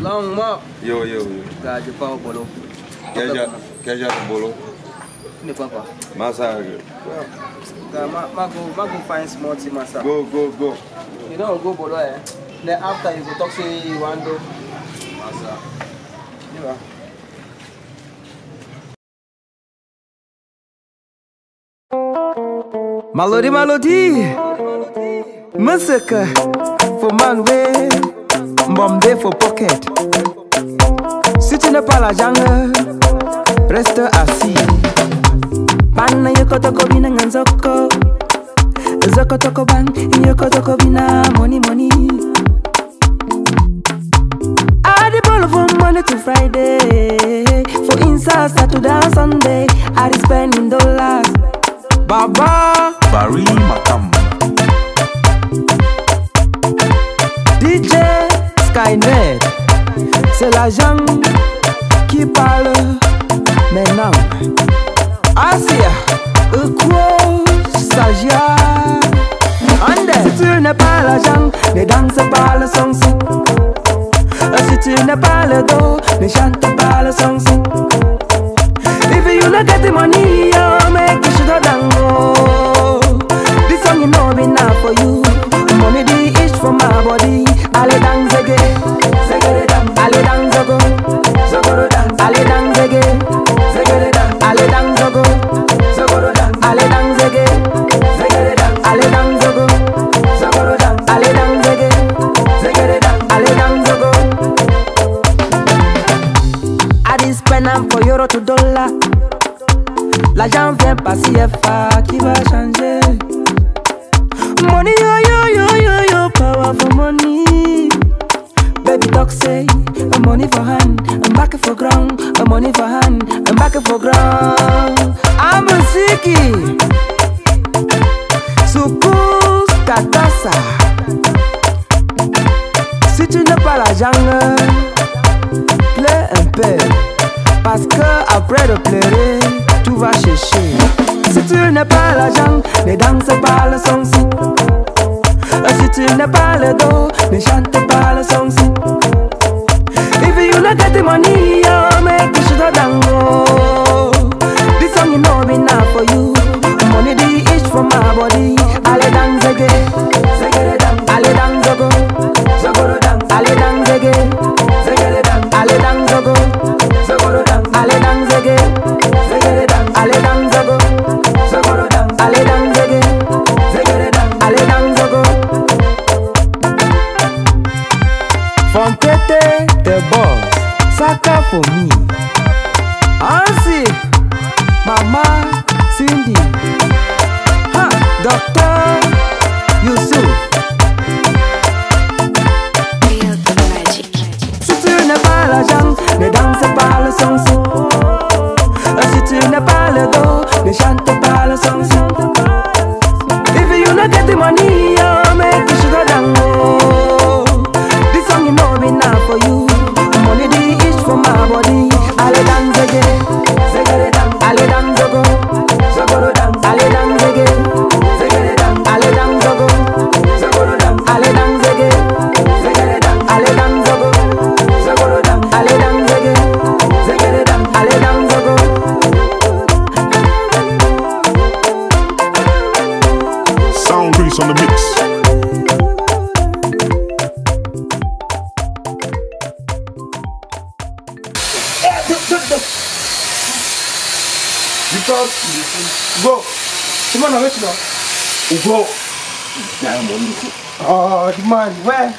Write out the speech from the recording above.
Long map. Yo. Gaji pa bolo. Keja bolo. Ne papa. Massage. Ma go find small tea massa. Go. You don't go bolo eh. Then after you go talk say you want do massa. Yeah. Melody. Music for man way. Bombay for pocket. Sitting up à la jungle. Reste assis. Ban yoko toko bina nganzoko. Zoko toko ban yoko toko bina money. I dey ball from Monday to Friday. For inside Saturday and Sunday, I dey spending dollars. Baba Barry Makam DJ Skynet. C'est l'agent qui parle maintenant. Asia, quoi, Sagia. Ande, si tu n'es pas l'agent, ne danse pas le son. Si tu n'es pas le dos, ne chante pas le son. If you not get the money, oh, make you should have done go. This song you know be now for you. Money the itch from my body. Ale dance again, zegere dance. Ale dance go, zogoro dance. Ale dance again, zegere dance. Ale dance go, zogoro dance. Ale dance again, zegere dance. Ale dance go, zogoro dance. Ale dance again, zegere dance. Ale dance go. I dis spend for euro to dollar. L'argent vient pas CFA qui va changer. Money yo, power for money. Baby talk say, money for hand, I'm back for ground. Money for hand, I'm back for ground. I'm a siki. Soukous katasa. Si tu n'as pas l'argent, plais un peu. Parce que après de pleurer, tu vas chercher. Si tu n'as pas l'argent, ne danse pas le son. Si tu n'as pas le dos, ne chante pas le son. If you not get the money, oh, make you should have done go. This song you know be now for you. Money the itch from my body. Ale dance again, zegere dance. Ale dance go, zogoro dance. Ale dance again, zegere dance. Ale dance go, zogoro dance. Ale dance again, zegere dance. Ale dance go, zogoro dance. Ale dance again, zegere dance. Ale dance go. From Tete the boss, Saka for me. Ansi, Mama Cindy, ha, Doctor Yusuf. Si tu n'as pas l'argent, ne danse pas le son. Si tu n'as pas le dos, ne chante pas le son. If you not get the money, oh, make you should have done go. This song you know be now for you. Money the itch from my body. Ale dance again, zegere dance. Ale dance go, zogoro dance. Ale dance again, zegere dance. Ale dance go, zogoro dance. Ale dance again, zegere dance. Ale dance go, zogoro dance. Ale dance again, zegere dance. Ale dance go. Sound Grease on the mix. Go. Come on, let's go. Go. Oh, the man, where?